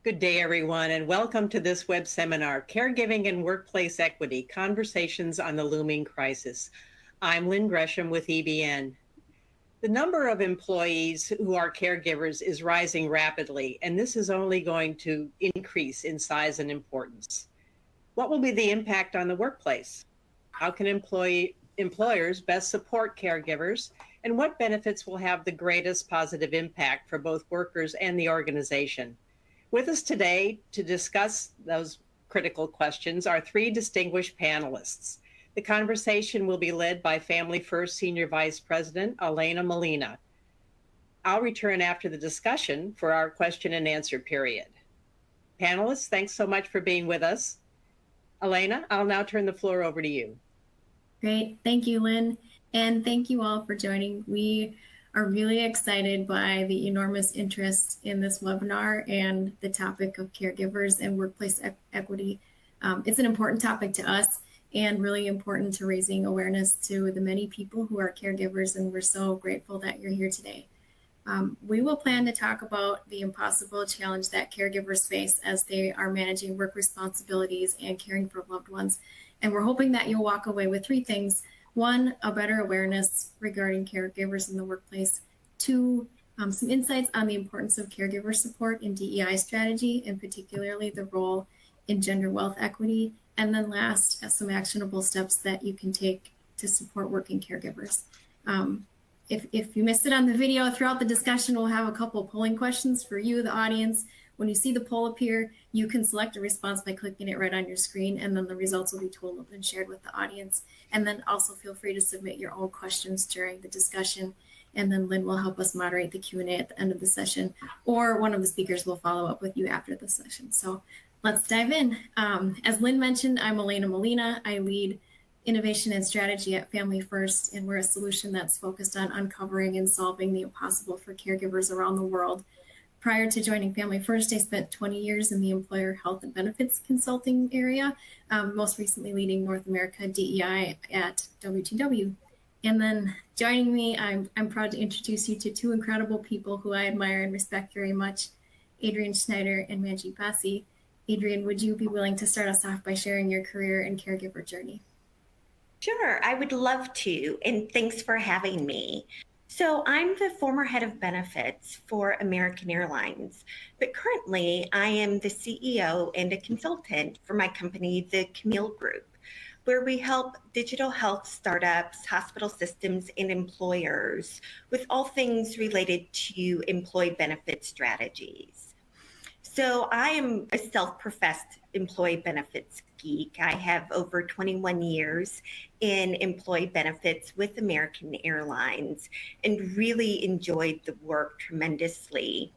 Good day, everyone, and welcome to this web seminar, Caregiving and Workplace Equity, Conversations on the Looming Crisis. I'm Lynn Gresham with EBN. The number of employees who are caregivers is rising rapidly, and this is only going to increase in size and importance. What will be the impact on the workplace? How can employers best support caregivers, and what benefits will have the greatest positive impact for both workers and the organization? With us today to discuss those critical questions are three distinguished panelists. The conversation will be led by Family First Senior Vice President Alaina Melena. I'll return after the discussion for our question and answer period. Panelists, thanks so much for being with us. Alaina, I'll now turn the floor over to you. Great, thank you, Lynn, and thank you all for joining. We are really excited by the enormous interest in this webinar and the topic of caregivers and workplace equity. It's an important topic to us and really important to raising awareness to the many people who are caregivers, and we're so grateful that you're here today. We will plan to talk about the impossible challenge that caregivers face as they are managing work responsibilities and caring for loved ones. And we're hoping that you'll walk away with three things. One, a better awareness regarding caregivers in the workplace. Two, some insights on the importance of caregiver support in DEI strategy, and particularly the role in gender wealth equity. And then last, some actionable steps that you can take to support working caregivers. If you missed it on the video, throughout the discussion, we'll have a couple of polling questions for you, the audience. When you see the poll appear, you can select a response by clicking it right on your screen, and then the results will be totaled and shared with the audience. And then also feel free to submit your own questions during the discussion, and then Lynn will help us moderate the Q&A at the end of the session, or one of the speakers will follow up with you after the session. So let's dive in. As Lynn mentioned, I'm Alaina Melena. I lead innovation and strategy at Family First, and we're a solution that's focused on uncovering and solving the impossible for caregivers around the world. Prior to joining Family First, I spent 20 years in the employer health and benefits consulting area, most recently leading North America DEI at WTW. And then joining me, I'm proud to introduce you to two incredible people who I admire and respect very much, Adrienne Schneider and Manjeet Bassi. Adrienne, would you be willing to start us off by sharing your career and caregiver journey? Sure, I would love to, and thanks for having me. So I'm the former head of benefits for American Airlines, but currently I am the CEO and a consultant for my company, the Camille Group, where we help digital health startups, hospital systems, and employers with all things related to employee benefit strategies. So I am a self-professed employee benefits geek. I have over 21 years in employee benefits with American Airlines and really enjoyed the work tremendously.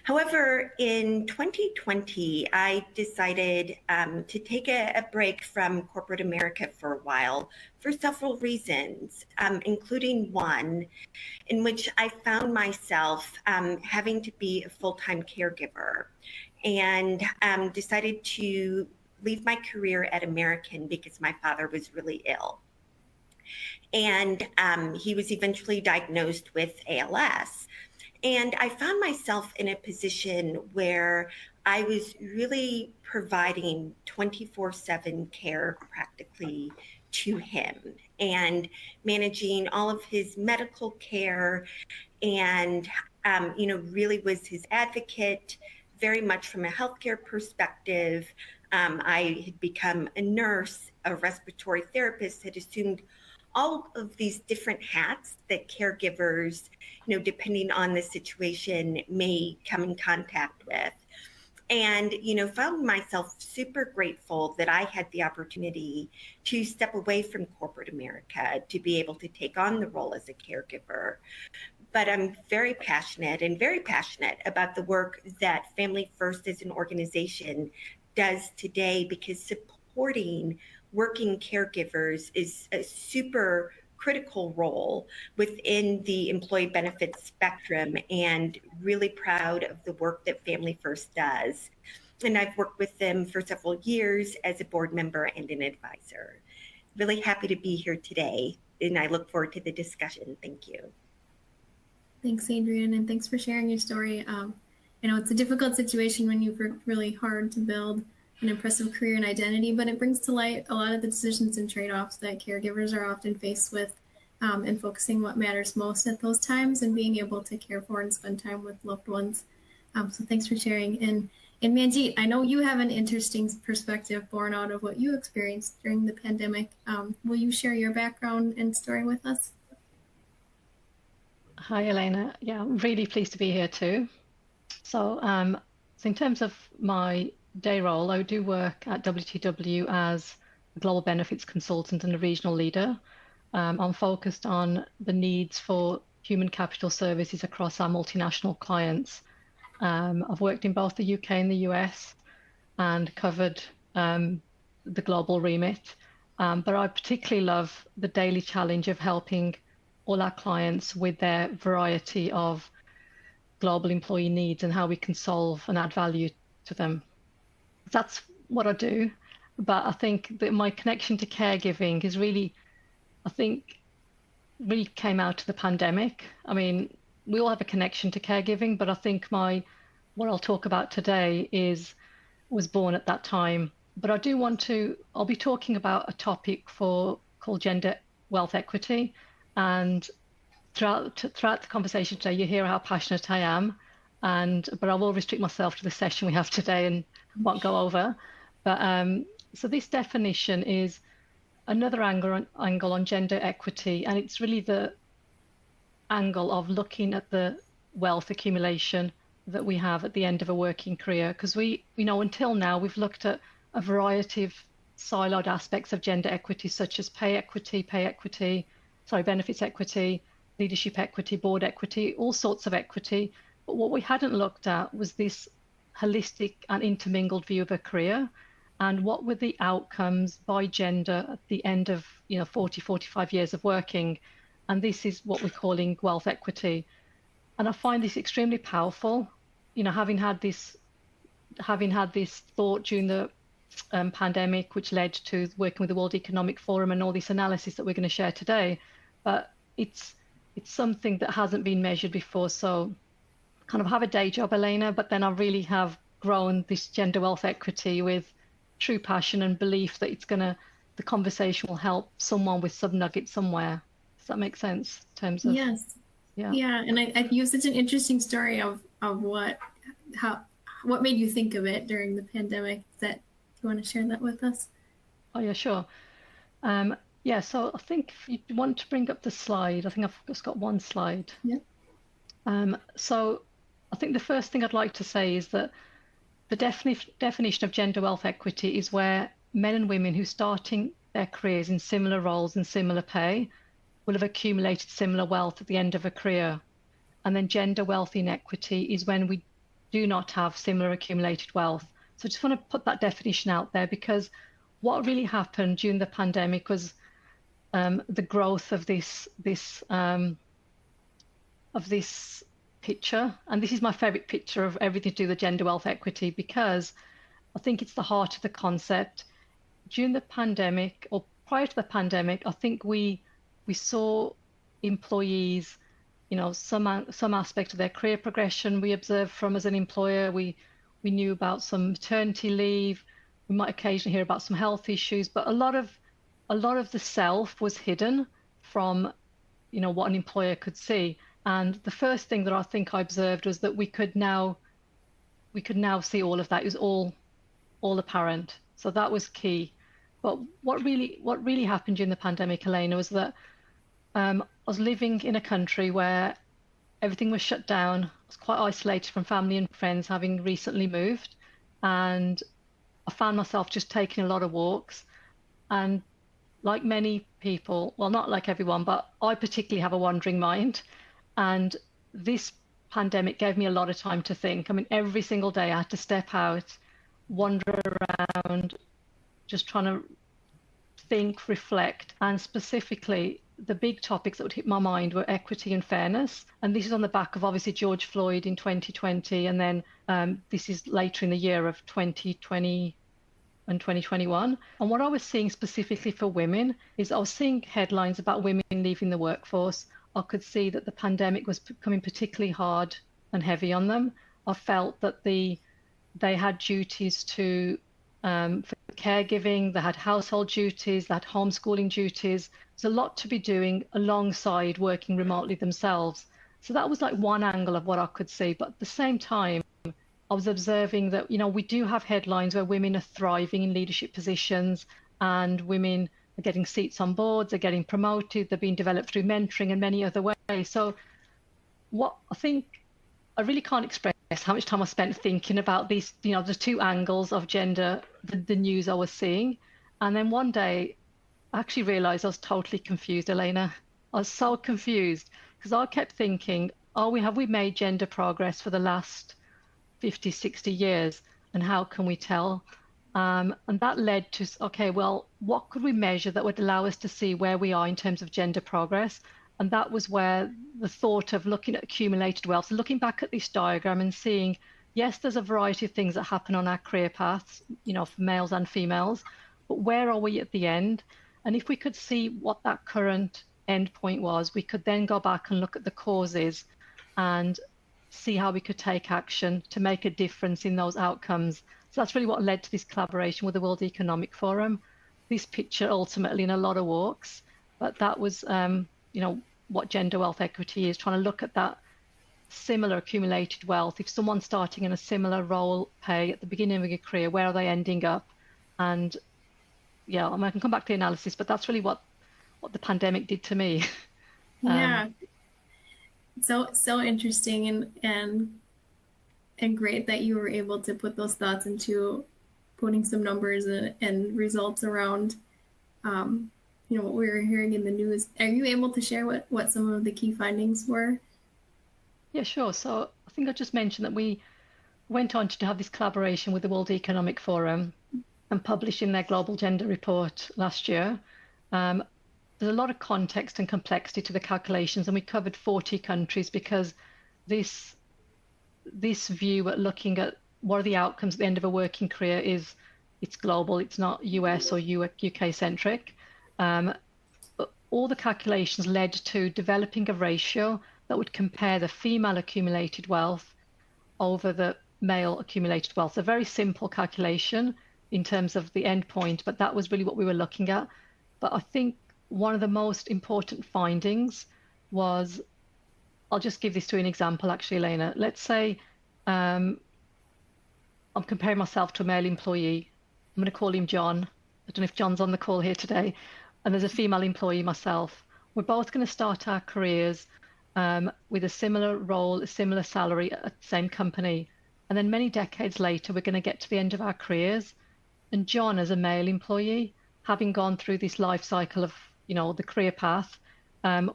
However, in 2020, I decided to take a break from corporate America for a while for several reasons, including one in which I found myself having to be a full-time caregiver, and decided to leave my career at American because my father was really ill. And he was eventually diagnosed with ALS. And I found myself in a position where I was really providing 24/7 care practically to him and managing all of his medical care, and really was his advocate very much from a healthcare perspective. I had become a nurse, a respiratory therapist, had assumed all of these different hats that caregivers, depending on the situation, may come in contact with. And, found myself super grateful that I had the opportunity to step away from corporate America to be able to take on the role as a caregiver. But I'm very passionate about the work that Family First as an organization does today, because supporting working caregivers is a super critical role within the employee benefits spectrum, and really proud of the work that Family First does. And I've worked with them for several years as a board member and an advisor. Really happy to be here today, and I look forward to the discussion. Thank you. Thanks, Adrienne, and thanks for sharing your story. I know it's a difficult situation when you've worked really hard to build an impressive career and identity, but it brings to light a lot of the decisions and trade-offs that caregivers are often faced with, and focusing what matters most at those times and being able to care for and spend time with loved ones. So thanks for sharing. And Manjeet, I know you have an interesting perspective born out of what you experienced during the pandemic. Will you share your background and story with us? Hi, Alaina. Yeah, I'm really pleased to be here too. So in terms of my day role, I do work at WTW as a global benefits consultant and a regional leader. I'm focused on the needs for human capital services across our multinational clients. I've worked in both the UK and the US and covered the global remit. But I particularly love the daily challenge of helping all our clients with their variety of global employee needs and how we can solve and add value to them. That's what I do. But I think that my connection to caregiving is really, I think, really came out of the pandemic. I mean, we all have a connection to caregiving, but I think what I'll talk about today was born at that time. But I'll be talking about a topic called gender wealth equity. And throughout the conversation today, you hear how passionate I am, but I will restrict myself to the session we have today and won't go over. But so this definition is another angle on gender equity, and it's really the angle of looking at the wealth accumulation that we have at the end of a working career. Because until now, we've looked at a variety of siloed aspects of gender equity, such as benefits equity, leadership equity, board equity, all sorts of equity. But what we hadn't looked at was this holistic and intermingled view of a career, and what were the outcomes by gender at the end of 40, 45 years of working. And this is what we're calling wealth equity. And I find this extremely powerful. Having had this thought during the pandemic, which led to working with the World Economic Forum and all this analysis that we're going to share today. But it's something that hasn't been measured before. So kind of have a day job, Alaina, but then I really have grown this gender wealth equity with true passion and belief that the conversation will help someone with some nugget somewhere. Does that make sense in terms of? Yes. Yeah. And I you have such an interesting story of what made you think of it during the pandemic. Do you want to share that with us? Oh yeah, sure. Yeah, so I think if you want to bring up the slide, I think I've just got one slide. Yeah. So I think the first thing I'd like to say is that the definition of gender wealth equity is where men and women who starting their careers in similar roles and similar pay will have accumulated similar wealth at the end of a career. And then gender wealth inequity is when we do not have similar accumulated wealth. So I just want to put that definition out there, because what really happened during the pandemic was the growth of this picture. And this is my favorite picture of everything to do with gender wealth equity, because I think it's the heart of the concept. During the pandemic, or prior to the pandemic, I think we saw employees, some aspect of their career progression we observed from as an employer. We knew about some maternity leave. We might occasionally hear about some health issues, but a lot of the self was hidden from, what an employer could see. And the first thing that I think I observed was that we could now see all of that. It was all apparent. So that was key. But what really happened during the pandemic, Alaina, was that I was living in a country where everything was shut down. I was quite isolated from family and friends, having recently moved. And I found myself just taking a lot of walks. And like many people, well, not like everyone, but I particularly have a wandering mind. And this pandemic gave me a lot of time to think. I mean, every single day I had to step out, wander around, just trying to think, reflect. And specifically, the big topics that would hit my mind were equity and fairness. And this is on the back of obviously George Floyd in 2020. And then this is later in the year of 2020 and 2021. And what I was seeing specifically for women is I was seeing headlines about women leaving the workforce. I could see that the pandemic was becoming particularly hard and heavy on them. I felt that they had duties to for caregiving, they had household duties, they had homeschooling duties. There's a lot to be doing alongside working remotely themselves. So that was like one angle of what I could see. But at the same time, I was observing that, we do have headlines where women are thriving in leadership positions and women are getting seats on boards, they're getting promoted, they're being developed through mentoring and many other ways. So what I think, I really can't express how much time I spent thinking about these, the two angles of gender, the news I was seeing. And then one day I actually realized I was totally confused, Alaina. I was so confused because I kept thinking, have we made gender progress for the last 50, 60 years? And how can we tell? And that led to, okay, well, what could we measure that would allow us to see where we are in terms of gender progress? And that was where the thought of looking at accumulated wealth, so looking back at this diagram and seeing, yes, there's a variety of things that happen on our career paths, for males and females, but where are we at the end? And if we could see what that current end point was, we could then go back and look at the causes and see how we could take action to make a difference in those outcomes. So that's really what led to this collaboration with the World Economic Forum. This picture ultimately in a lot of walks, but that was, what gender wealth equity is, trying to look at that similar accumulated wealth. If someone's starting in a similar role pay at the beginning of a career, where are they ending up? And yeah, I can come back to the analysis, but that's really what the pandemic did to me. Yeah. So interesting and great that you were able to put those thoughts into putting some numbers and results around what we were hearing in the news. Are you able to share what some of the key findings were? Yeah, sure. So I think I just mentioned that we went on to have this collaboration with the World Economic Forum and publishing their Global Gender Report last year. There's a lot of context and complexity to the calculations, and we covered 40 countries because this view at looking at what are the outcomes at the end of a working career it's global, it's not US or UK centric. But all the calculations led to developing a ratio that would compare the female accumulated wealth over the male accumulated wealth. A very simple calculation in terms of the end point, but that was really what we were looking at. But I think one of the most important findings was, I'll just give this to an example actually, Alaina. Let's say I'm comparing myself to a male employee. I'm going to call him John. I don't know if John's on the call here today. And there's a female employee, myself. We're both going to start our careers with a similar role, a similar salary at the same company. And then many decades later, we're going to get to the end of our careers. And John, as a male employee, having gone through this life cycle of, the career path,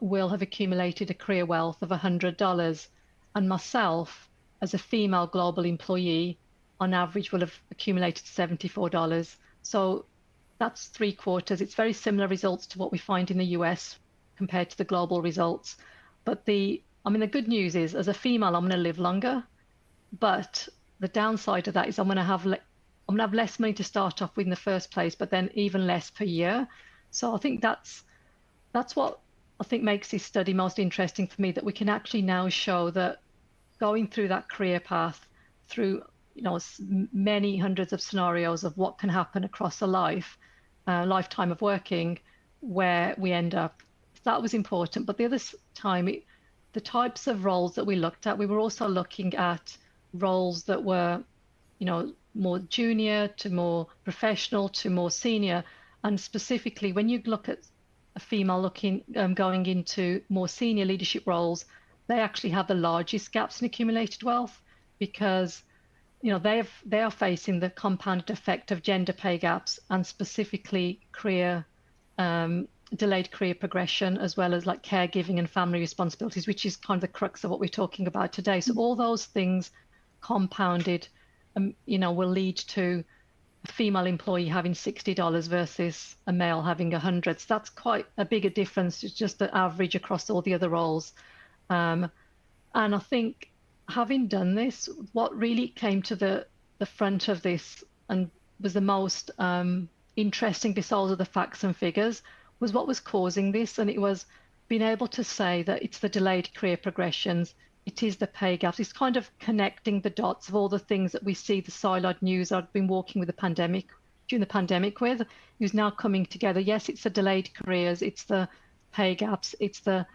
will have accumulated a career wealth of $100. And myself, as a female global employee, on average will have accumulated $74. So that's 3/4. It's very similar results to what we find in the US compared to the global results. But the good news is, as a female, I'm going to live longer. But the downside of that is I'm going to have less money to start off with in the first place, but then even less per year. So I think that's what I think makes this study most interesting for me, that we can actually now show that going through that career path through many hundreds of scenarios of what can happen across a lifetime of working, where we end up. That was important. But the other time, the types of roles that we looked at, we were also looking at roles that were, more junior to more professional to more senior. And specifically, when you look at a female going into more senior leadership roles, they actually have the largest gaps in accumulated wealth because they are facing the compounded effect of gender pay gaps and specifically delayed career progression, as well as like caregiving and family responsibilities, which is kind of the crux of what we're talking about today. So all those things compounded, will lead to a female employee having $60 versus a male having 100. So that's quite a bigger difference. It's just the average across all the other roles. And I think having done this, what really came to the front of this and was the most interesting, besides the facts and figures, was what was causing this. And it was being able to say that it's the delayed career progressions, it is the pay gaps. It's kind of connecting the dots of all the things that we see, the siloed news I've been walking with the pandemic, during the pandemic with, who's now coming together. Yes, it's the delayed careers, it's the pay gaps, it's the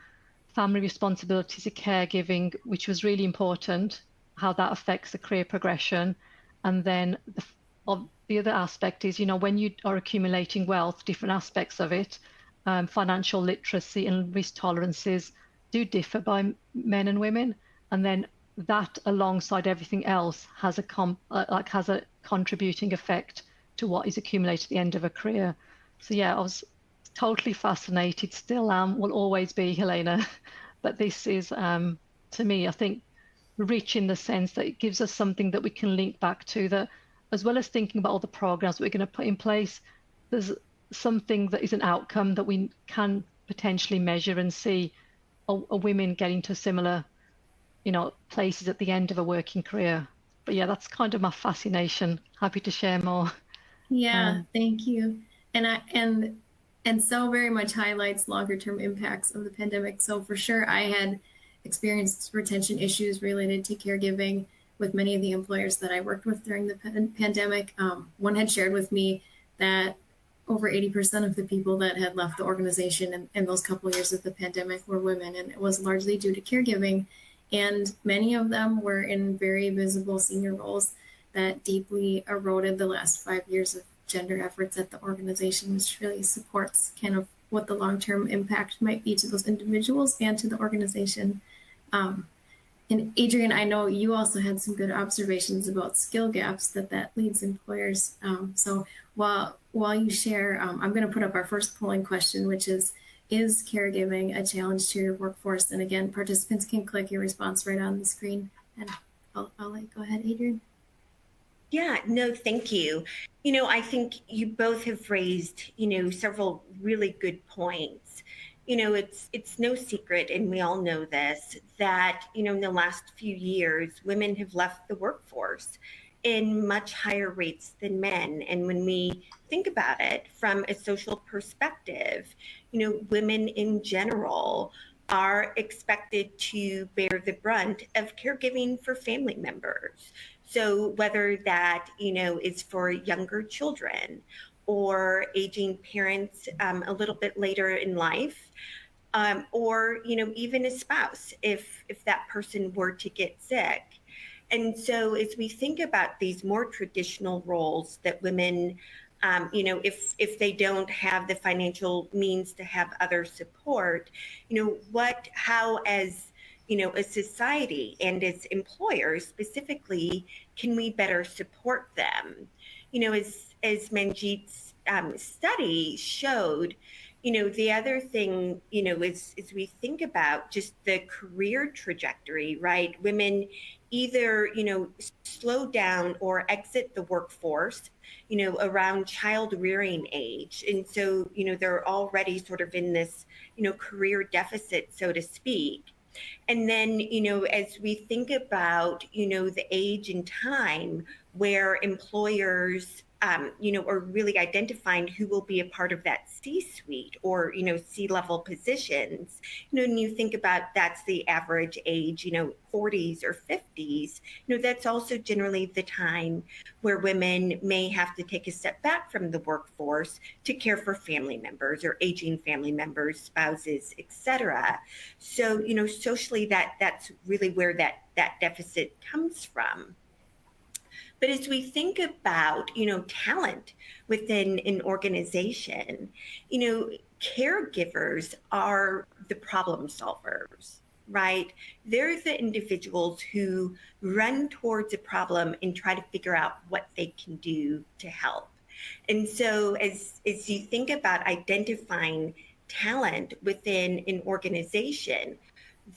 family responsibilities of caregiving, which was really important, how that affects the career progression. And then the other aspect is, when you are accumulating wealth, different aspects of it, financial literacy and risk tolerances do differ by men and women. And then that alongside everything else has a contributing effect to what is accumulated at the end of a career. So yeah, I was totally fascinated, still am, will always be, Helena. But this is, to me, I think, rich in the sense that it gives us something that we can link back to, that as well as thinking about all the programs we're going to put in place, there's something that is an outcome that we can potentially measure and see a women getting to similar, places at the end of a working career. But yeah, that's kind of my fascination. Happy to share more. Yeah, thank you. And so very much highlights longer term impacts of the pandemic. So for sure, I had experienced retention issues related to caregiving with many of the employers that I worked with during the pandemic. One had shared with me that over 80% of the people that had left the organization in those couple of years of the pandemic were women, and it was largely due to caregiving. And many of them were in very visible senior roles that deeply eroded the last 5 years of gender efforts at the organization, which really supports kind of what the long-term impact might be to those individuals and to the organization. And Adrian, I know you also had some good observations about skill gaps that leads employers. So while you share, I'm going to put up our first polling question, which is caregiving a challenge to your workforce? And again, participants can click your response right on the screen. And I'll go ahead, Adrian. Yeah, no, thank you. I think you both have raised, several really good points. It's no secret, and we all know this, that, in the last few years, women have left the workforce in much higher rates than men. And when we think about it from a social perspective, women in general are expected to bear the brunt of caregiving for family members. So whether that, is for younger children or aging parents a little bit later in life, or, even a spouse, if that person were to get sick. And so as we think about these more traditional roles that women, if they don't have the financial means to have other support, how as a society and as employers specifically, can we better support them? As Manjeet's study showed, the other thing, is we think about just the career trajectory, right? Women either, slow down or exit the workforce, around child rearing age. And so, they're already sort of in this, career deficit, so to speak. And then, as we think about, the age and time where employers, are really identifying who will be a part of that C-suite or, C-level positions, and you think about that's the average age, 40s or 50s, that's also generally the time where women may have to take a step back from the workforce to care for family members or aging family members, spouses, etc. So, socially that's really where that deficit comes from. But as we think about, talent within an organization, caregivers are the problem solvers, right? They're the individuals who run towards a problem and try to figure out what they can do to help. And so as you think about identifying talent within an organization,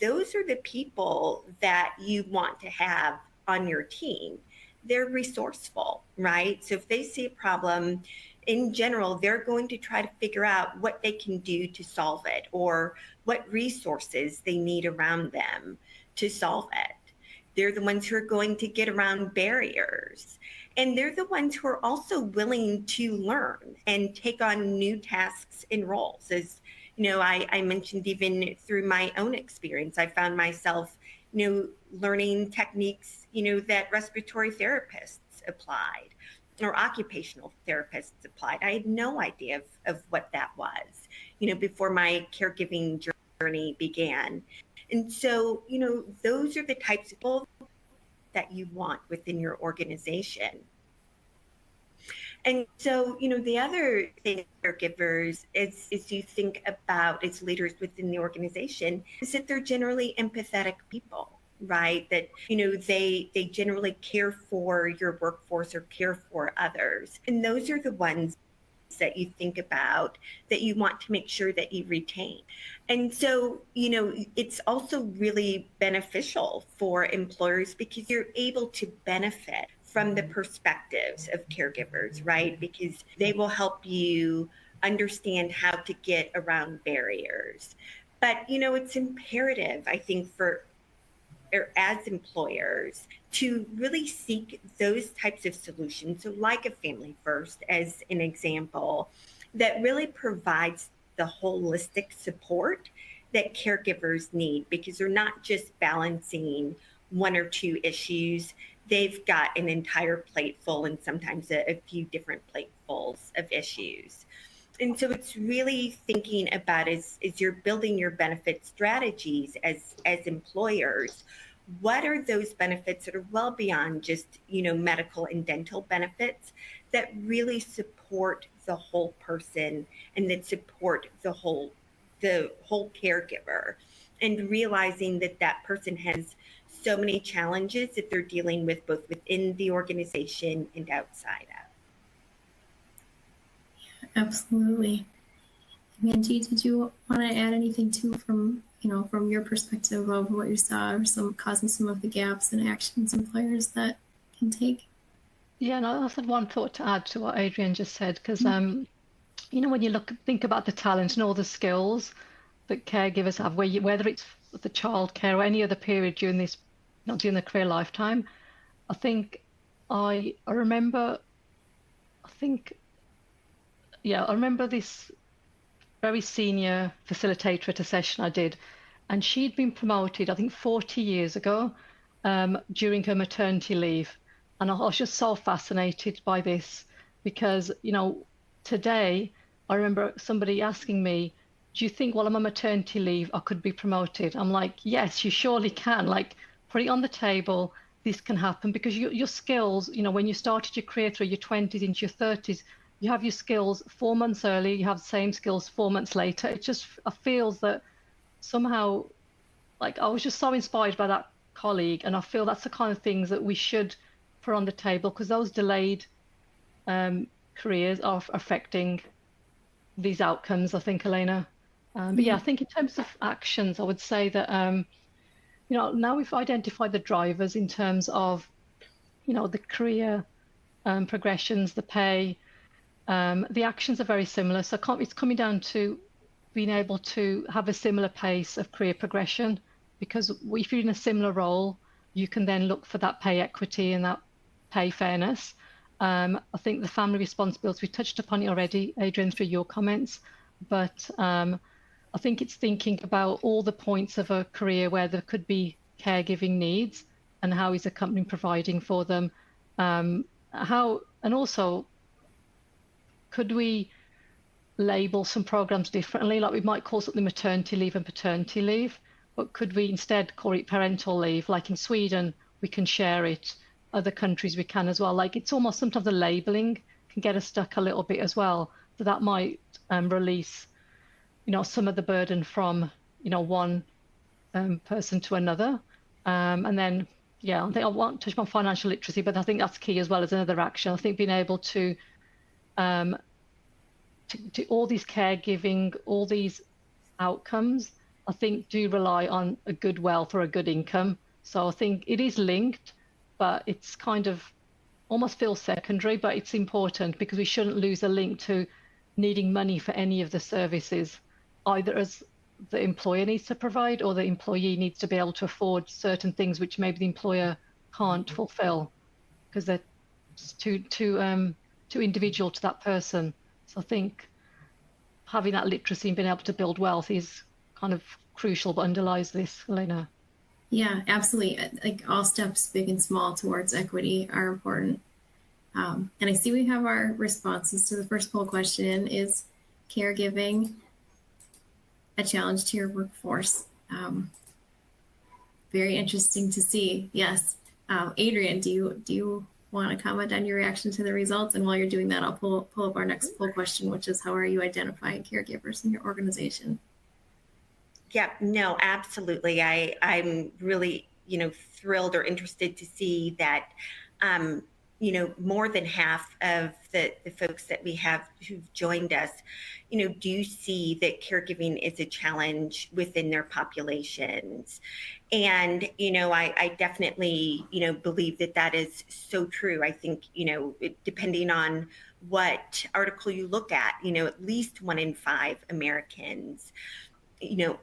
those are the people that you want to have on your team. They're resourceful, right? So if they see a problem, in general, they're going to try to figure out what they can do to solve it or what resources they need around them to solve it. They're the ones who are going to get around barriers. And they're the ones who are also willing to learn and take on new tasks and roles. As I mentioned, even through my own experience, I found myself learning techniques, that respiratory therapists applied or occupational therapists applied. I had no idea of what that was, before my caregiving journey began. And so, those are the types of people that you want within your organization. And so, the other thing caregivers is you think about as leaders within the organization is that they're generally empathetic people, right? That, they generally care for your workforce or care for others. And those are the ones that you think about that you want to make sure that you retain. And so, it's also really beneficial for employers because you're able to benefit from the perspectives of caregivers, right? Because they will help you understand how to get around barriers. But, it's imperative, I think, as employers to really seek those types of solutions. So like a Family First as an example, that really provides the holistic support that caregivers need, because they're not just balancing one or two issues. They've got an entire plate full and sometimes a few different platefuls of issues. And so it's really thinking about as you're building your benefit strategies as employers, what are those benefits that are well beyond just, medical and dental benefits that really support the whole person and that support the whole caregiver, and realizing that that person has so many challenges that they're dealing with both within the organization and outside of. Absolutely. Angie, did you want to add anything too from your perspective of what you saw or causing some of the gaps and actions employers that can take? Yeah, no, I had one thought to add to what Adrienne just said, because when you think about the talent and all the skills that caregivers have, whether it's the childcare or any other period during this, not during the career lifetime, I remember this very senior facilitator at a session I did, and she'd been promoted, I think, 40 years ago during her maternity leave. And I was just so fascinated by this because, today I remember somebody asking me, do you think while I'm on maternity leave, I could be promoted? I'm like, yes, you surely can. Like, put it on the table. This can happen because your skills, when you started your career through your 20s into your 30s, you have your skills 4 months early, you have the same skills 4 months later. I feel that somehow, like, I was just so inspired by that colleague, and I feel that's the kind of things that we should put on the table, because those delayed careers are affecting these outcomes, I think, Alaina. But yeah, I think in terms of actions, I would say that, now we've identified the drivers in terms of, the career progressions, the pay, the actions are very similar. So it's coming down to being able to have a similar pace of career progression, because if you're in a similar role, you can then look for that pay equity and that pay fairness. I think the family responsibility, we touched upon it already, Adrienne, through your comments, but I think it's thinking about all the points of a career where there could be caregiving needs, and how is a company providing for them, and also, could we label some programs differently? Like, we might call something maternity leave and paternity leave, but could we instead call it parental leave? Like in Sweden, we can share it. Other countries we can as well. Like, it's almost sometimes the labeling can get us stuck a little bit as well. So that might release, some of the burden from, one person to another. And then, yeah, I think I won't touch on financial literacy, but I think that's key as well as another action. I think being able to all these caregiving, all these outcomes, I think do rely on a good wealth or a good income. So I think it is linked, but it's kind of almost feels secondary, but it's important because we shouldn't lose a link to needing money for any of the services, either as the employer needs to provide or the employee needs to be able to afford certain things which maybe the employer can't fulfill because they're too individual to that person. So I think having that literacy and being able to build wealth is kind of crucial, but underlies this, Alaina. Yeah, absolutely. Like all steps, big and small, towards equity are important. And I see we have our responses to the first poll question. Is caregiving a challenge to your workforce? Very interesting to see. Yes. Adrian, do you want to comment on your reaction to the results? And while you're doing that, I'll pull up our next poll question, which is how are you identifying caregivers in your organization? Yeah, no, absolutely. I'm really, thrilled or interested to see that, more than half of the folks that we have who've joined us, do see that caregiving is a challenge within their populations. And, I definitely, believe that that is so true. I think, depending on what article you look at least 1 in 5 Americans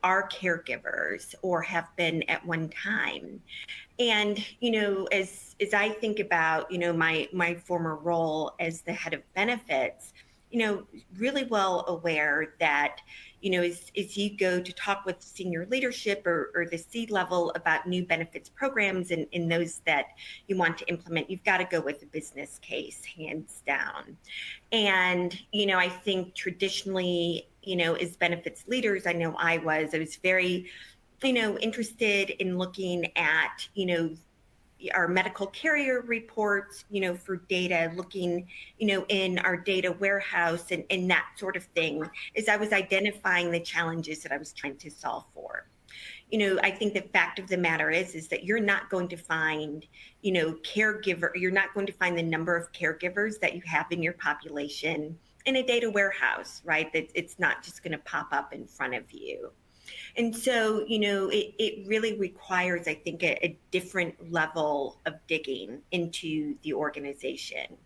are caregivers or have been at one time. And as I think about my former role as the head of benefits, really well aware that as you go to talk with senior leadership or the C-level about new benefits programs and those that you want to implement, you've got to go with a business case, hands down. And I think traditionally, as benefits leaders, I know I was very interested in looking at our medical carrier reports, for data, looking, in our data warehouse and that sort of thing, as I was identifying the challenges that I was trying to solve for. I think the fact of the matter is that you're not going to find, you're not going to find the number of caregivers that you have in your population in a data warehouse, right? That it's not just going to pop up in front of you. And so, it really requires, I think, a different level of digging into the organization.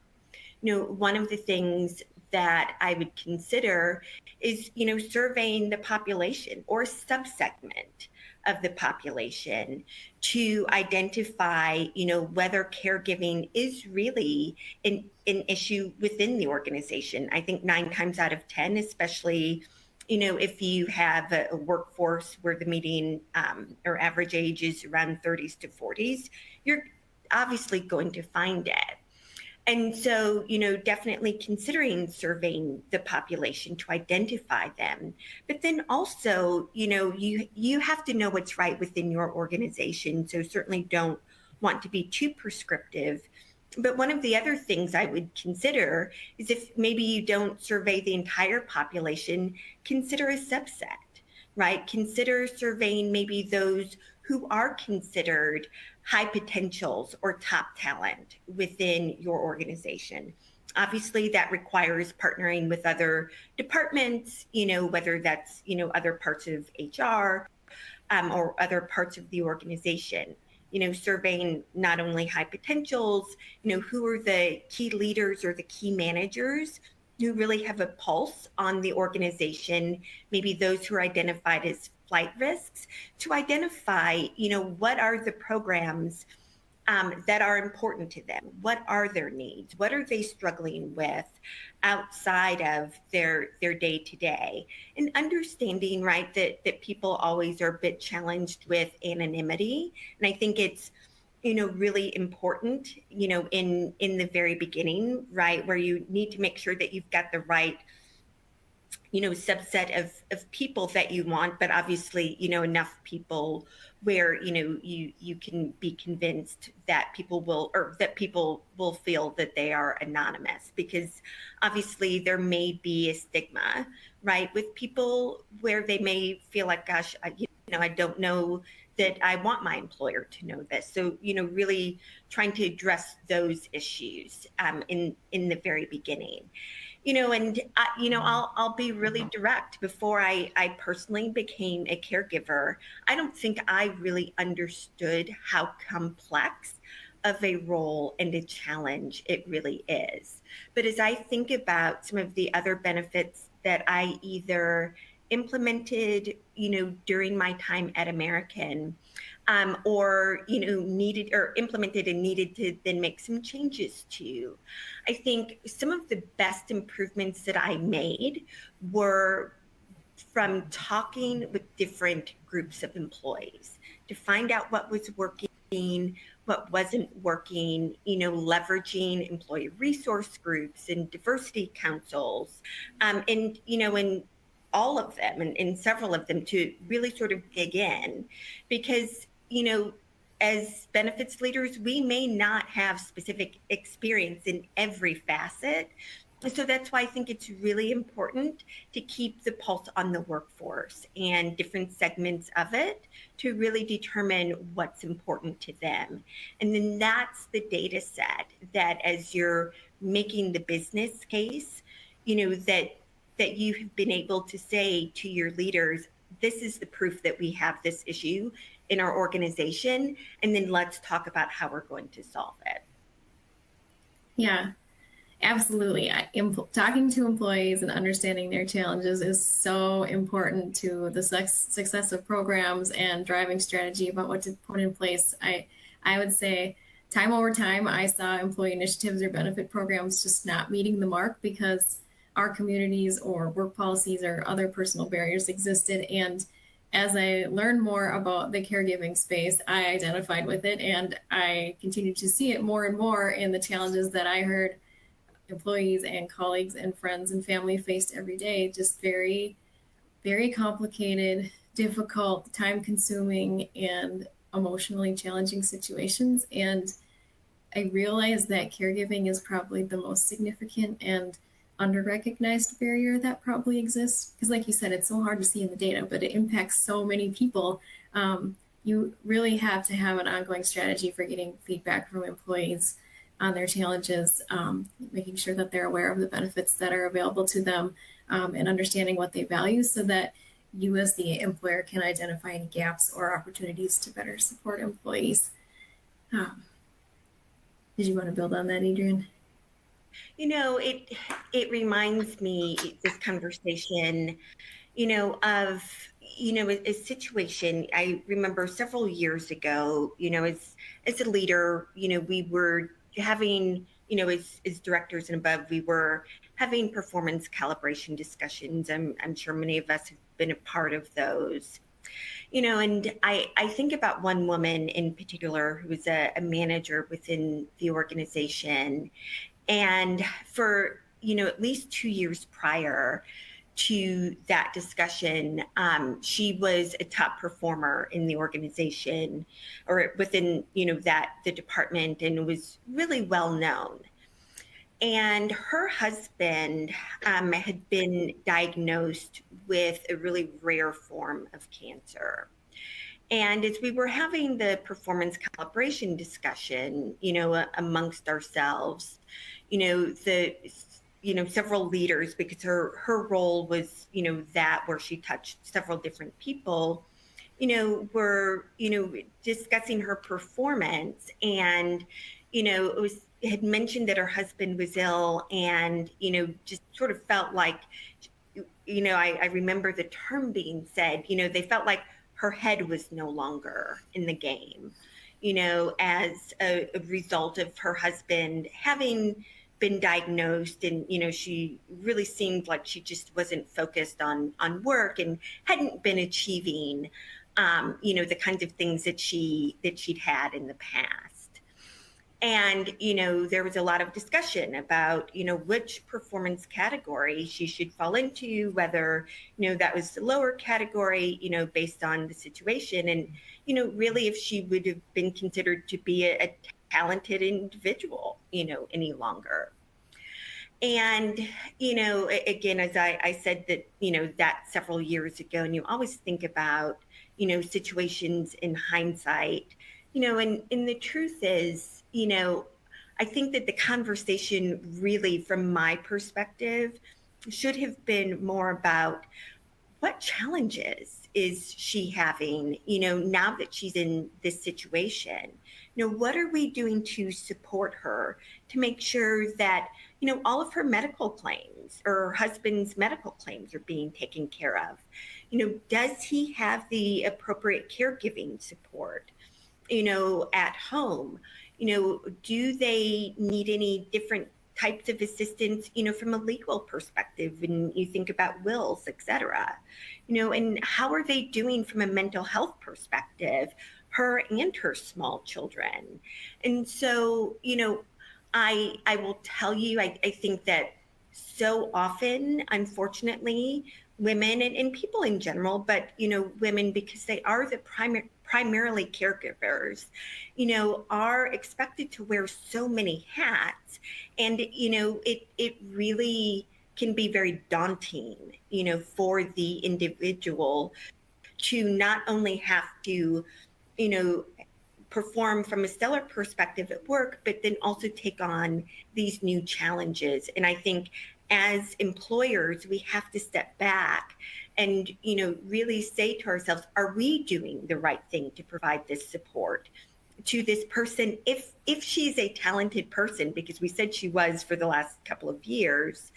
One of the things that I would consider is, surveying the population or subsegment of the population to identify, whether caregiving is really an issue within the organization. I think 9 times out of 10, especially if you have a workforce where the median or average age is around 30s to 40s, you're obviously going to find it. And so, definitely considering surveying the population to identify them. But then also, you have to know what's right within your organization. So certainly don't want to be too prescriptive. But one of the other things I would consider is if maybe you don't survey the entire population, consider a subset, right? Consider surveying maybe those who are considered high potentials or top talent within your organization. Obviously, that requires partnering with other departments, whether that's, other parts of HR or other parts of the organization. Surveying not only high potentials, who are the key leaders or the key managers who really have a pulse on the organization, maybe those who are identified as flight risks, to identify, what are the programs that are important to them? What are their needs? What are they struggling with outside of their day-to-day? And understanding, right, that people always are a bit challenged with anonymity. And I think it's, really important, in the very beginning, right, where you need to make sure that you've got the right subset of people that you want, but obviously, enough people where, you can be convinced that people will feel that they are anonymous, because obviously there may be a stigma, right, with people where they may feel like, gosh, I don't know that I want my employer to know this. So, really trying to address those issues in the very beginning. And I'll be really direct. Before I personally became a caregiver, I don't think I really understood how complex of a role and a challenge it really is. But as I think about some of the other benefits that I either implemented, during my time at American, or needed or implemented and needed to then make some changes to, I think some of the best improvements that I made were from talking with different groups of employees, to find out what was working, what wasn't working, leveraging employee resource groups and diversity councils, and all of them and several of them to really sort of dig in, because, as benefits leaders, we may not have specific experience in every facet. So that's why I think it's really important to keep the pulse on the workforce and different segments of it to really determine what's important to them. And then that's the data set that, as you're making the business case, that you have been able to say to your leaders, this is the proof that we have this issue in our organization, and then let's talk about how we're going to solve it. Yeah. Absolutely. Talking to employees and understanding their challenges is so important to the success of programs and driving strategy about what to put in place. I would say time over time, I saw employee initiatives or benefit programs just not meeting the mark because our communities or work policies or other personal barriers existed. And as I learned more about the caregiving space, I identified with it, and I continued to see it more and more in the challenges that I heard employees and colleagues and friends and family faced every day. Just very, very complicated, difficult, time-consuming, and emotionally challenging situations. And I realized that caregiving is probably the most significant and under-recognized barrier that probably exists. Because like you said, it's so hard to see in the data, but it impacts so many people. You really have to have an ongoing strategy for getting feedback from employees on their challenges, making sure that they're aware of the benefits that are available to them, and understanding what they value so that you as the employer can identify any gaps or opportunities to better support employees. Did you want to build on that, Adrienne? It reminds me, this conversation, of, a situation. I remember several years ago, as a leader, we were having, as directors and above, we were having performance calibration discussions. I'm sure many of us have been a part of those. And I think about one woman in particular who was a manager within the organization. And for, at least 2 years prior to that discussion, she was a top performer in the organization or within, the department, and was really well known. And her husband had been diagnosed with a really rare form of cancer. And as we were having the performance calibration discussion, amongst ourselves, several leaders, because her role was, that where she touched several different people, were, discussing her performance. And, it had mentioned that her husband was ill, and, just sort of felt like, I remember the term being said, they felt like her head was no longer in the game, as a result of her husband having been diagnosed. And, she really seemed like she just wasn't focused on work and hadn't been achieving, the kinds of things that she'd had in the past. And, there was a lot of discussion about, which performance category she should fall into, whether, that was the lower category, based on the situation. And, really if she would have been considered to be a talented individual, any longer. And, again, as I said that, that several years ago, and you always think about, situations in hindsight, and the truth is, I think that the conversation really, from my perspective, should have been more about what challenges is she having, now that she's in this situation. What are we doing to support her to make sure that, all of her medical claims or her husband's medical claims are being taken care of? Does he have the appropriate caregiving support, at home? Do they need any different types of assistance, from a legal perspective, when you think about wills, et cetera, and how are they doing from a mental health perspective? her and her small children. And so, I will tell you, I think that so often, unfortunately, women and people in general, but women, because they are the primarily caregivers, are expected to wear so many hats, and it really can be very daunting, for the individual to not only have to, you know, perform from a stellar perspective at work, but then also take on these new challenges. And I think as employers, we have to step back and, really say to ourselves, are we doing the right thing to provide this support to this person if she's a talented person, because we said she was for the last couple of years,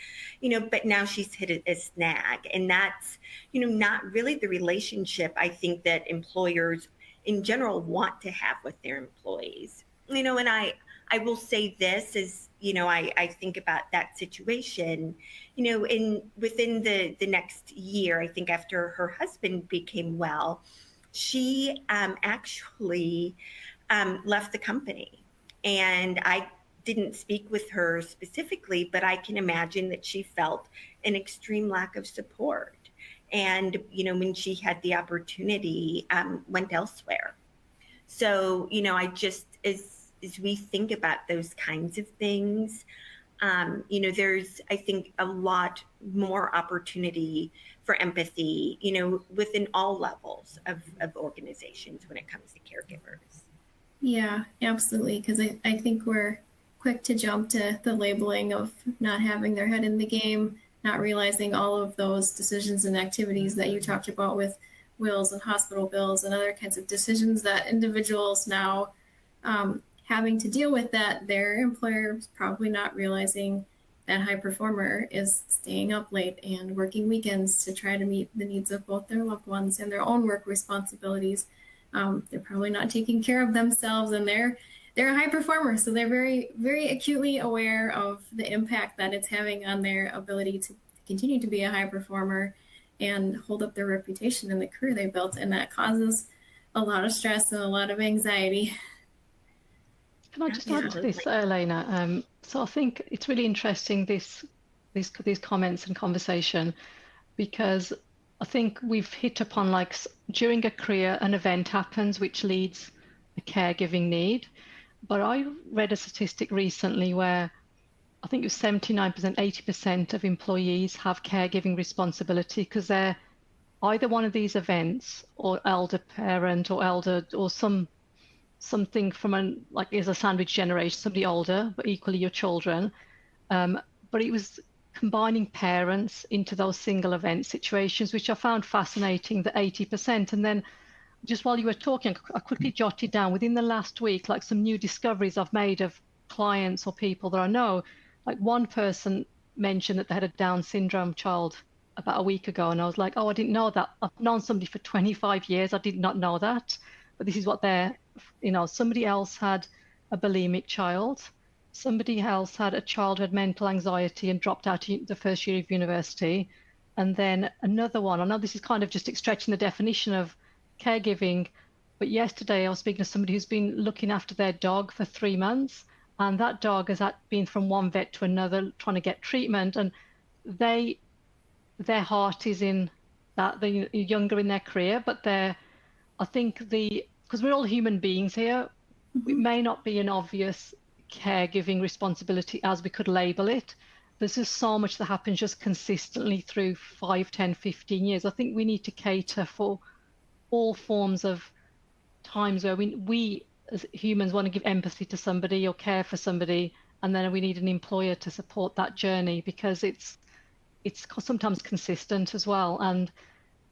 but now she's hit a snag. And that's, not really the relationship I think that employers in general want to have with their employees. And I will say this as, I think about that situation, within the next year, I think after her husband became well, she actually left the company. And I didn't speak with her specifically, but I can imagine that she felt an extreme lack of support. And, when she had the opportunity, went elsewhere. So, I just, as we think about those kinds of things, there's, I think, a lot more opportunity for empathy, within all levels of organizations when it comes to caregivers. Yeah, absolutely. Because I think we're quick to jump to the labeling of not having their head in the game, not realizing all of those decisions and activities that you talked about with wills and hospital bills and other kinds of decisions that individuals now having to deal with, that their employer is probably not realizing that high performer is staying up late and working weekends to try to meet the needs of both their loved ones and their own work responsibilities. They're probably not taking care of themselves, and they're a high performer, so they're very, very acutely aware of the impact that it's having on their ability to continue to be a high performer and hold up their reputation in the career they built, and that causes a lot of stress and a lot of anxiety. Can I just add to this, Alaina? So I think it's really interesting, these comments and conversation, because I think we've hit upon, like, during a career, an event happens which leads a caregiving need. But I read a statistic recently where I think it was 79%, 80% of employees have caregiving responsibility because they're either one of these events, or elder parent, or elder, or something from like is a sandwich generation, somebody older, but equally your children. But it was combining parents into those single event situations, which I found fascinating, the 80%. And then just while you were talking, I quickly jotted down within the last week, like some new discoveries I've made of clients or people that I know. Like one person mentioned that they had a Down syndrome child about a week ago. And I was like, oh, I didn't know that. I've known somebody for 25 years. I did not know that. But this is what they're, somebody else had a bulimic child. Somebody else had a child who had mental anxiety and dropped out the first year of university. And then another one, I know this is kind of just stretching the definition of caregiving, but yesterday I was speaking to somebody who's been looking after their dog for 3 months, and that dog has been from one vet to another trying to get treatment, and their heart is in that they're younger in their career, but I think because we're all human beings here, it may not be an obvious caregiving responsibility as we could label it. There's just so much that happens just consistently through 5, 10, 15 years. I think we need to cater for all forms of times where we as humans want to give empathy to somebody or care for somebody, and then we need an employer to support that journey, because it's sometimes consistent as well. And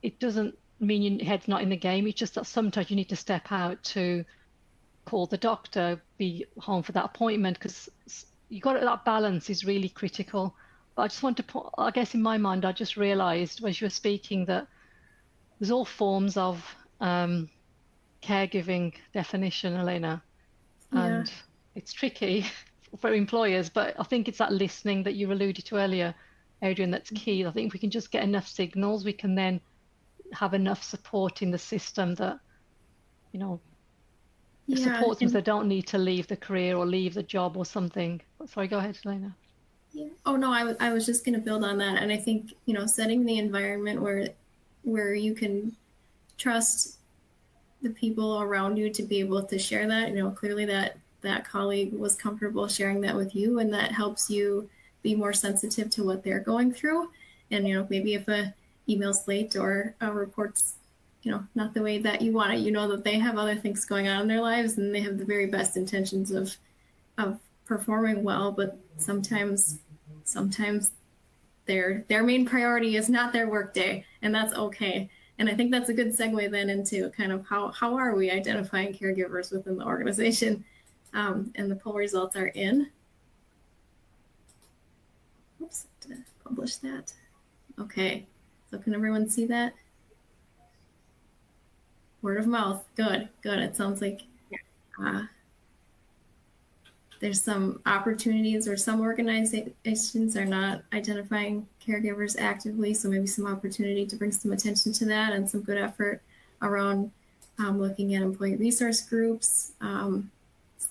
it doesn't mean your head's not in the game. It's just that sometimes you need to step out to call the doctor, be home for that appointment, because that balance is really critical. But I just want to put, I guess in my mind, I just realized when you were speaking that there's all forms of caregiving definition, Alaina, and it's tricky for employers, but I think it's that listening that you alluded to earlier, Adrian, that's key. I think if we can just get enough signals, we can then have enough support in the system that, It Yeah, supports them so and they don't need to leave the career or leave the job or something. Sorry, go ahead, Alaina. yeah. Oh no, I was just going to build on that, and I think setting the environment where you can trust the people around you to be able to share that. Clearly that colleague was comfortable sharing that with you, and that helps you be more sensitive to what they're going through. And maybe if a email's late or a report's not the way that you want it, that they have other things going on in their lives, and they have the very best intentions of performing well, but sometimes their main priority is not their workday, and that's okay. And I think that's a good segue then into kind of how are we identifying caregivers within the organization. And the poll results are in. Oops, to publish that. Okay, so can everyone see that? Word of mouth, good. It sounds like there's some opportunities, or some organizations are not identifying caregivers actively, so maybe some opportunity to bring some attention to that, and some good effort around looking at employee resource groups,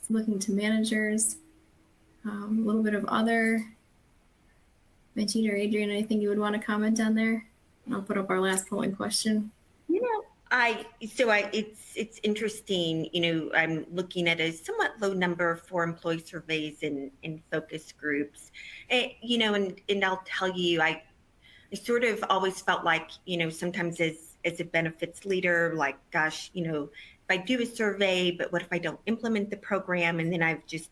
looking to managers, a little bit of other. Manjeet or Adrian, anything you would want to comment on there? And I'll put up our last polling question. It's interesting. I'm looking at a somewhat low number for employee surveys and focus groups. And I'll tell you, I sort of always felt like, sometimes as a benefits leader, like, gosh, if I do a survey, but what if I don't implement the program? And then I've just,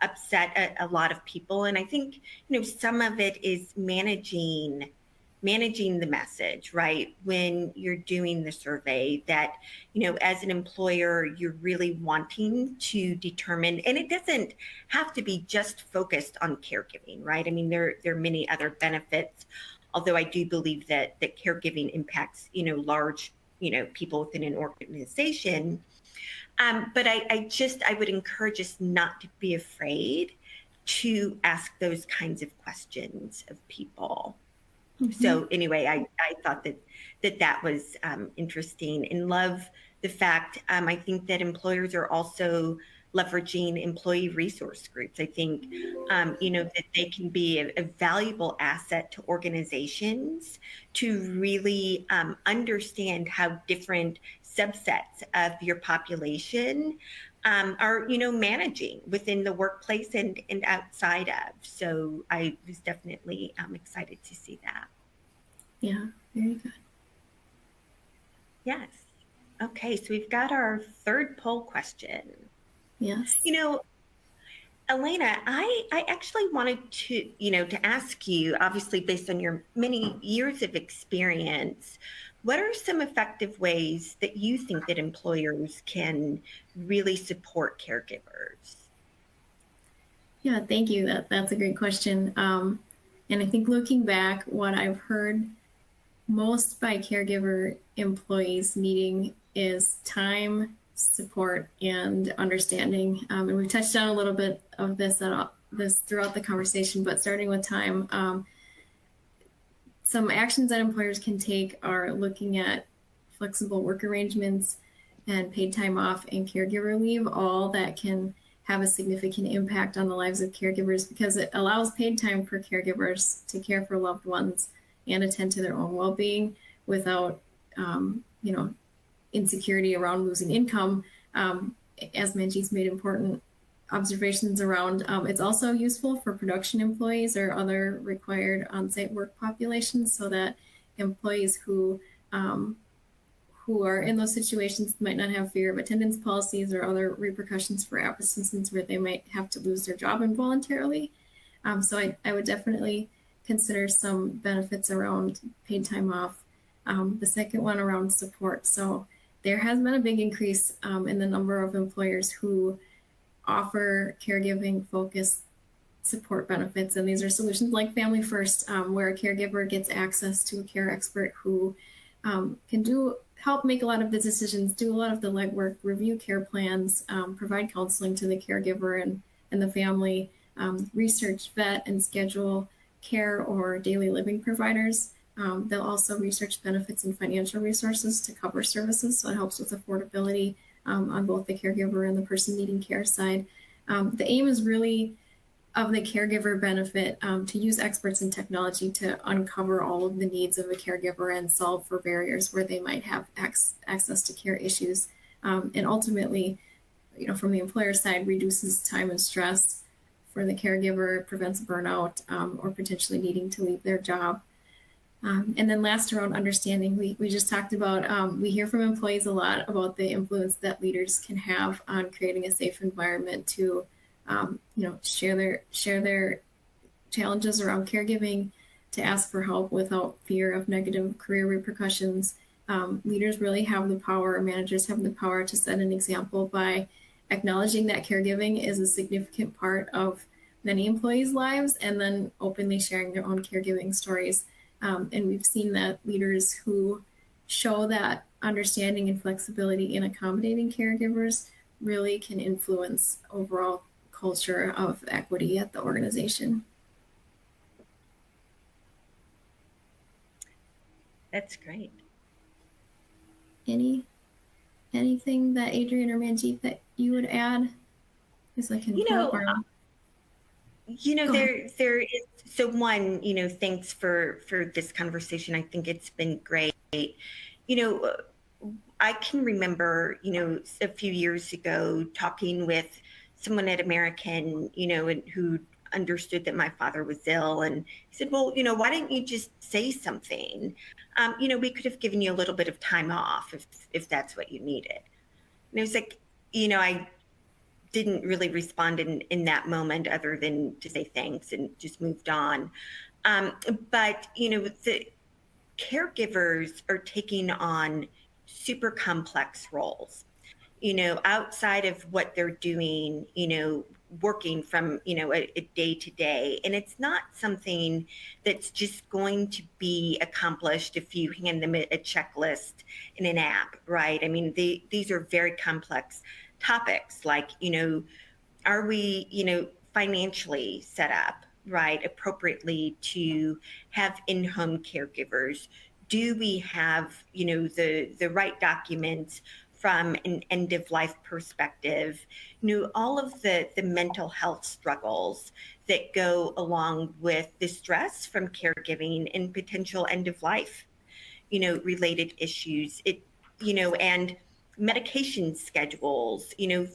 upset a lot of people. And I think, some of it is managing the message, right? When you're doing the survey, that, as an employer, you're really wanting to determine, and it doesn't have to be just focused on caregiving, right? I mean, there are many other benefits, although I do believe that caregiving impacts, large, people within an organization. But I would encourage us not to be afraid to ask those kinds of questions of people. So anyway, I thought that was interesting, and love the fact, I think that employers are also leveraging employee resource groups. I think, that they can be a valuable asset to organizations to really understand how different subsets of your population are, managing within the workplace and outside of. So I was definitely excited to see that. Yeah, very good. Yes. Okay, so we've got our third poll question. Yes. Alaina, I actually wanted to, to ask you, obviously based on your many years of experience, what are some effective ways that you think that employers can really support caregivers? Yeah, thank you. That's a great question. And I think looking back, what I've heard most by caregiver employees needing is time, support, and understanding. And we've touched on a little bit of this throughout the conversation, but starting with time, some actions that employers can take are looking at flexible work arrangements and paid time off and caregiver leave, all that can have a significant impact on the lives of caregivers, because it allows paid time for caregivers to care for loved ones and attend to their own well-being without, insecurity around losing income. As Manjeet's made important observations around, it's also useful for production employees or other required on-site work populations, so that employees who are in those situations might not have fear of attendance policies or other repercussions for absences where they might have to lose their job involuntarily. So I would definitely consider some benefits around paid time off. The second one around support. So there has been a big increase in the number of employers who offer caregiving focused support benefits. And these are solutions like Family First, where a caregiver gets access to a care expert who can help make a lot of the decisions, do a lot of the legwork, review care plans, provide counseling to the caregiver and the family, research, vet, and schedule care or daily living providers. They'll also research benefits and financial resources to cover services, so it helps with affordability on both the caregiver and the person needing care side. The aim is really of the caregiver benefit to use experts in technology to uncover all of the needs of a caregiver and solve for barriers where they might have access to care issues. And ultimately, from the employer side, reduces time and stress for the caregiver, prevents burnout or potentially needing to leave their job. And then last, around understanding, we just talked about, we hear from employees a lot about the influence that leaders can have on creating a safe environment to, share their challenges around caregiving, to ask for help without fear of negative career repercussions. Leaders really have the power, managers have the power to set an example by acknowledging that caregiving is a significant part of many employees' lives, and then openly sharing their own caregiving stories. And we've seen that leaders who show that understanding and flexibility in accommodating caregivers really can influence overall culture of equity at the organization. That's great. Anything that Adrian or Manjeet that you would add? There is, so one, thanks for this conversation. I think it's been great. I can remember, a few years ago talking with someone at American, and who understood that my father was ill, and he said, well, why didn't you just say something? We could have given you a little bit of time off if that's what you needed. And it was like, I didn't really respond in that moment other than to say thanks and just moved on. But, the caregivers are taking on super complex roles, outside of what they're doing, working from, a day to day. And it's not something that's just going to be accomplished if you hand them a checklist in an app, right? I mean, these are very complex topics, like, are we, financially set up, right, appropriately to have in-home caregivers? Do we have, the right documents from an end-of-life perspective? All of the mental health struggles that go along with the stress from caregiving and potential end-of-life, related issues. And medication schedules,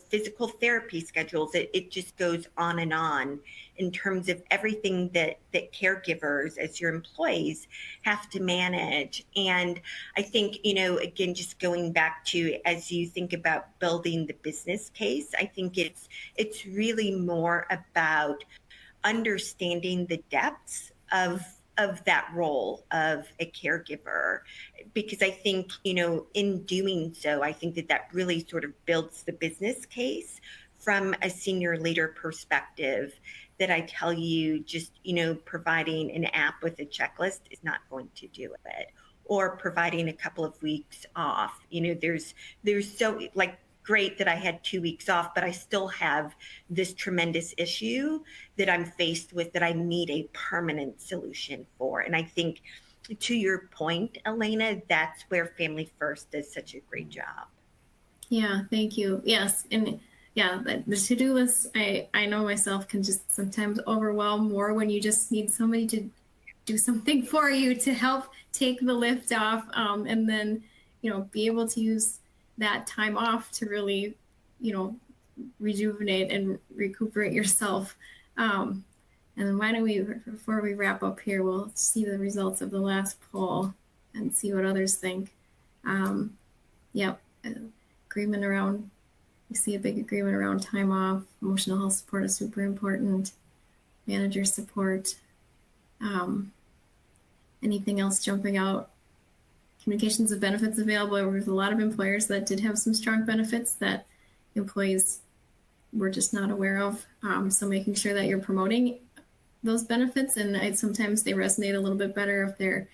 physical therapy schedules, it just goes on and on in terms of everything that caregivers as your employees have to manage. And I think, again, just going back to, as you think about building the business case, I think it's really more about understanding the depths of that role of a caregiver, because I think, in doing so, I think that really sort of builds the business case from a senior leader perspective, that I tell you, just, providing an app with a checklist is not going to do it, or providing a couple of weeks off. There's so, like, great that I had 2 weeks off, but I still have this tremendous issue that I'm faced with that I need a permanent solution for. And I think, to your point, Alaina, that's where Family First does such a great job. Yeah, thank you. Yes, and yeah, the to-do list, I know myself, can just sometimes overwhelm more when you just need somebody to do something for you to help take the lift off, and then, be able to use that time off to really, rejuvenate and recuperate yourself. And then why don't we, before we wrap up here, we'll see the results of the last poll and see what others think. Yep, agreement around, we see a big agreement around time off. Emotional health support is super important. Manager support. Anything else jumping out? Communications of benefits available. There was a lot of employers that did have some strong benefits that employees were just not aware of. So making sure that you're promoting those benefits, and sometimes they resonate a little bit better if they're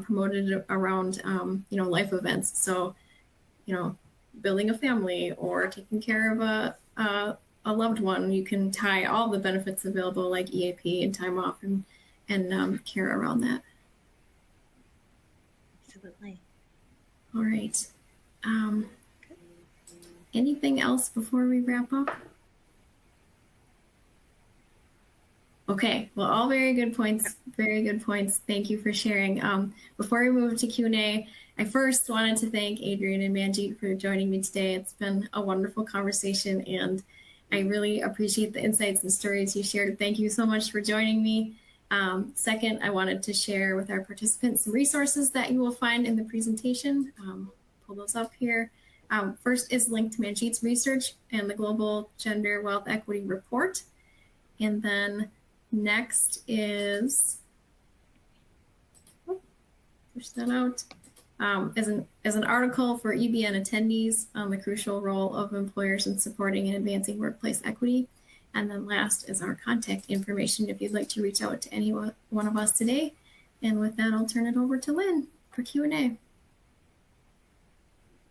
promoted around, life events. So, building a family or taking care of a loved one, you can tie all the benefits available, like EAP and time off, and care around that. Absolutely. All right. Anything else before we wrap up? Okay, well, all very good points. Very good points. Thank you for sharing. Before we move to Q&A, I first wanted to thank Adrian and Manjeet for joining me today. It's been a wonderful conversation, and I really appreciate the insights and stories you shared. Thank you so much for joining me. Second, I wanted to share with our participants some resources that you will find in the presentation. Pull those up here. First is linked to Manjeet's research and the Global Gender Wealth Equity Report. And then next is, push that out, as an article for EBN attendees on the crucial role of employers in supporting and advancing workplace equity. And then last is our contact information if you'd like to reach out to any one of us today. And with that, I'll turn it over to Lynn for Q&A.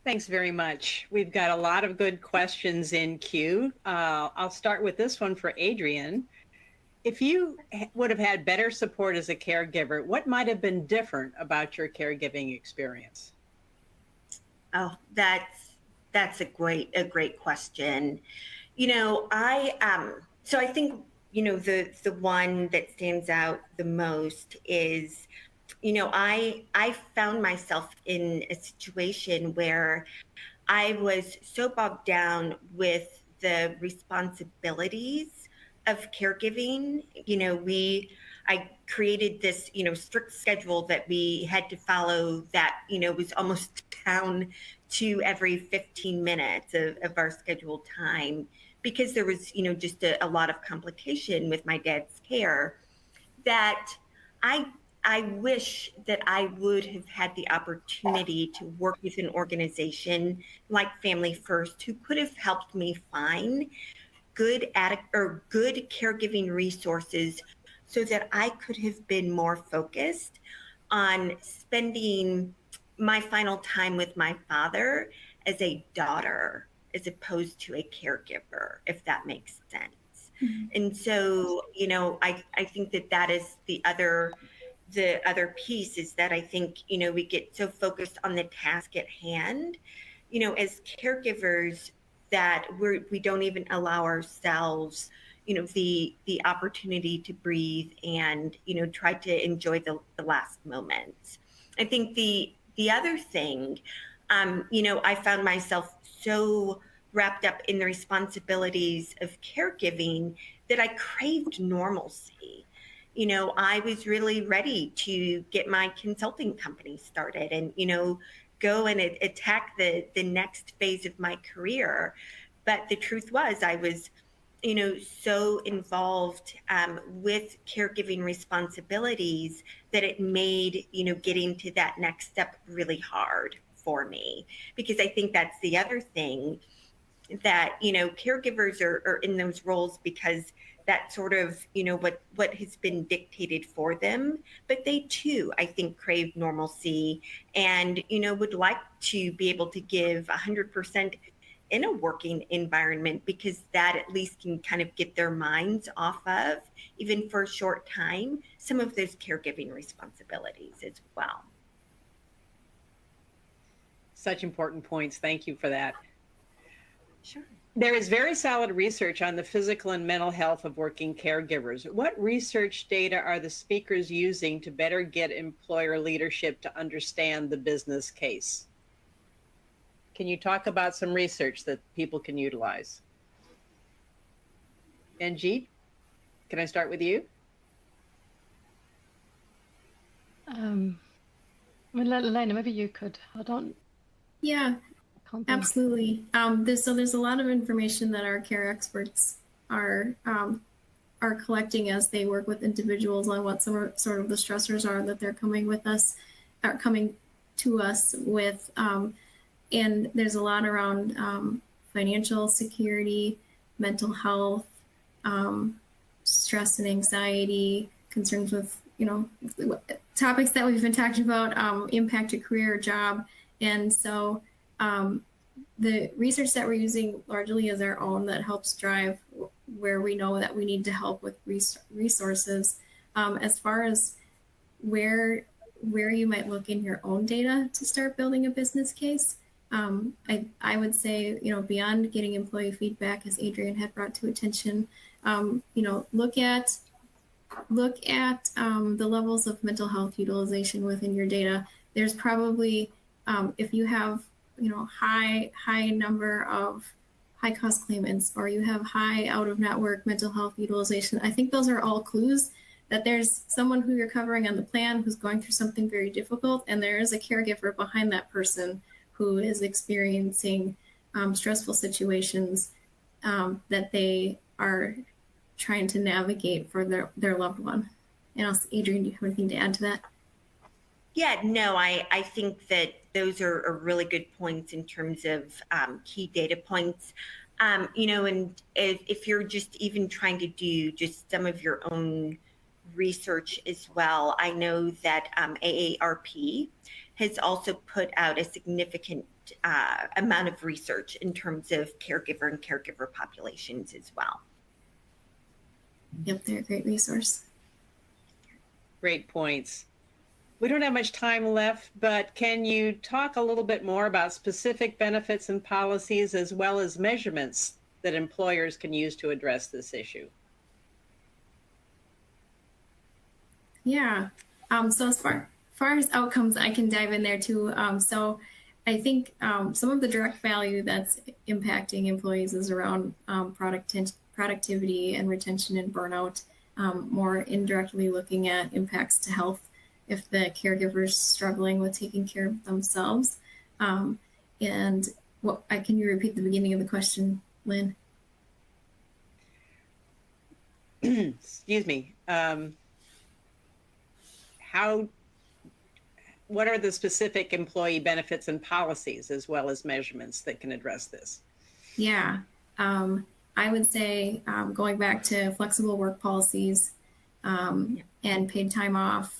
Thanks very much. We've got a lot of good questions in queue. I'll start with this one for Adrian. If you would have had better support as a caregiver, what might have been different about your caregiving experience? Oh, that's a great question. You know, so I think, you know, the one that stands out the most is, you know, I found myself in a situation where I was so bogged down with the responsibilities of caregiving. You know, I created this, you know, strict schedule that we had to follow that, you know, was almost down to every 15 minutes of our scheduled time, because there was, you know, just a lot of complication with my dad's care, that I wish that I would have had the opportunity to work with an organization like Family First, who could have helped me find good caregiving resources so that I could have been more focused on spending my final time with my father as a daughter, as opposed to a caregiver, if that makes sense. Mm-hmm. And so, you know, I think that is the other piece, is that I think, you know, we get so focused on the task at hand, you know, as caregivers, that we don't even allow ourselves, you know, the opportunity to breathe and, you know, try to enjoy the last moments. I think the other thing, you know, I found myself so wrapped up in the responsibilities of caregiving that I craved normalcy. You know, I was really ready to get my consulting company started and, you know, go and attack the next phase of my career. But the truth was, I was, you know, so involved with caregiving responsibilities that it made, you know, getting to that next step really hard for me. Because I think that's the other thing, that, you know, caregivers are in those roles because that's sort of, you know, what has been dictated for them. But they too, I think, crave normalcy and, you know, would like to be able to give 100% in a working environment, because that at least can kind of get their minds off of, even for a short time, some of those caregiving responsibilities as well. Such important points. Thank you for that. Sure. There is very solid research on the physical and mental health of working caregivers. What research data are the speakers using to better get employer leadership to understand the business case? Can you talk about some research that people can utilize? Manjeet, can I start with you? Alaina, maybe you could. Yeah. Absolutely. So there's a lot of information that our care experts are collecting as they work with individuals on what some sort of the stressors are that they're coming to us with. And there's a lot around financial security, mental health, stress and anxiety, concerns with, you know, topics that we've been talking about, impact to career or job. And so the research that we're using largely is our own, that helps drive where we know that we need to help with resources. As far as where you might look in your own data to start building a business case, I would say, beyond getting employee feedback, as Adrian had brought to attention, look at the levels of mental health utilization within your data. There's probably, if you have, high number of high cost claimants, or you have high out of network mental health utilization, I think those are all clues that there's someone who you're covering on the plan who's going through something very difficult, and there is a caregiver behind that person who is experiencing stressful situations that they are trying to navigate for their loved one. And also, Adrian, do you have anything to add to that? Yeah, no, I think that those are really good points in terms of key data points. And if you're just even trying to do just some of your own research as well, I know that AARP has also put out a significant amount of research in terms of caregiver and caregiver populations as well. Yep, they're a great resource. Great points. We don't have much time left, but can you talk a little bit more about specific benefits and policies, as well as measurements that employers can use to address this issue? Yeah. So as far as outcomes, I can dive in there too. So I think some of the direct value that's impacting employees is around productivity and retention and burnout. More indirectly looking at impacts to health if the caregiver's struggling with taking care of themselves. And can you repeat the beginning of the question, Lynn? Excuse me. What are the specific employee benefits and policies, as well as measurements, that can address this? Yeah, I would say going back to flexible work policies and paid time off,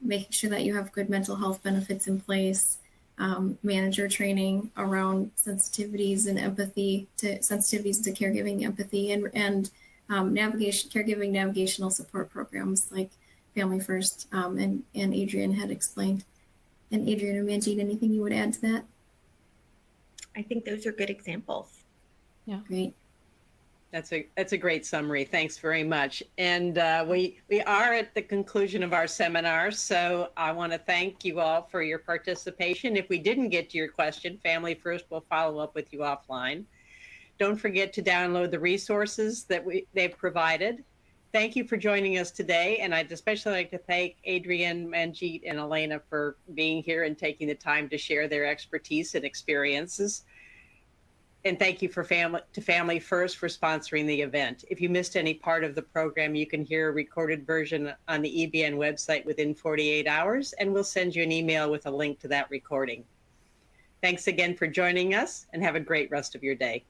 making sure that you have good mental health benefits in place, manager training around sensitivities and empathy sensitivities to caregiving, empathy, and caregiving navigational support programs like Family First, and Adrian had explained. And Adrian or Manjeet, anything you would add to that? I think those are good examples. Yeah, great. That's a great summary. Thanks very much. And we are at the conclusion of our seminar, so I want to thank you all for your participation. If we didn't get to your question, Family First will follow up with you offline. Don't forget to download the resources that they've provided. Thank you for joining us today, and I'd especially like to thank Adrian, Manjeet, and Alaina for being here and taking the time to share their expertise and experiences. And thank you to Family First for sponsoring the event. If you missed any part of the program, you can hear a recorded version on the EBN website within 48 hours, and we'll send you an email with a link to that recording. Thanks again for joining us, and have a great rest of your day.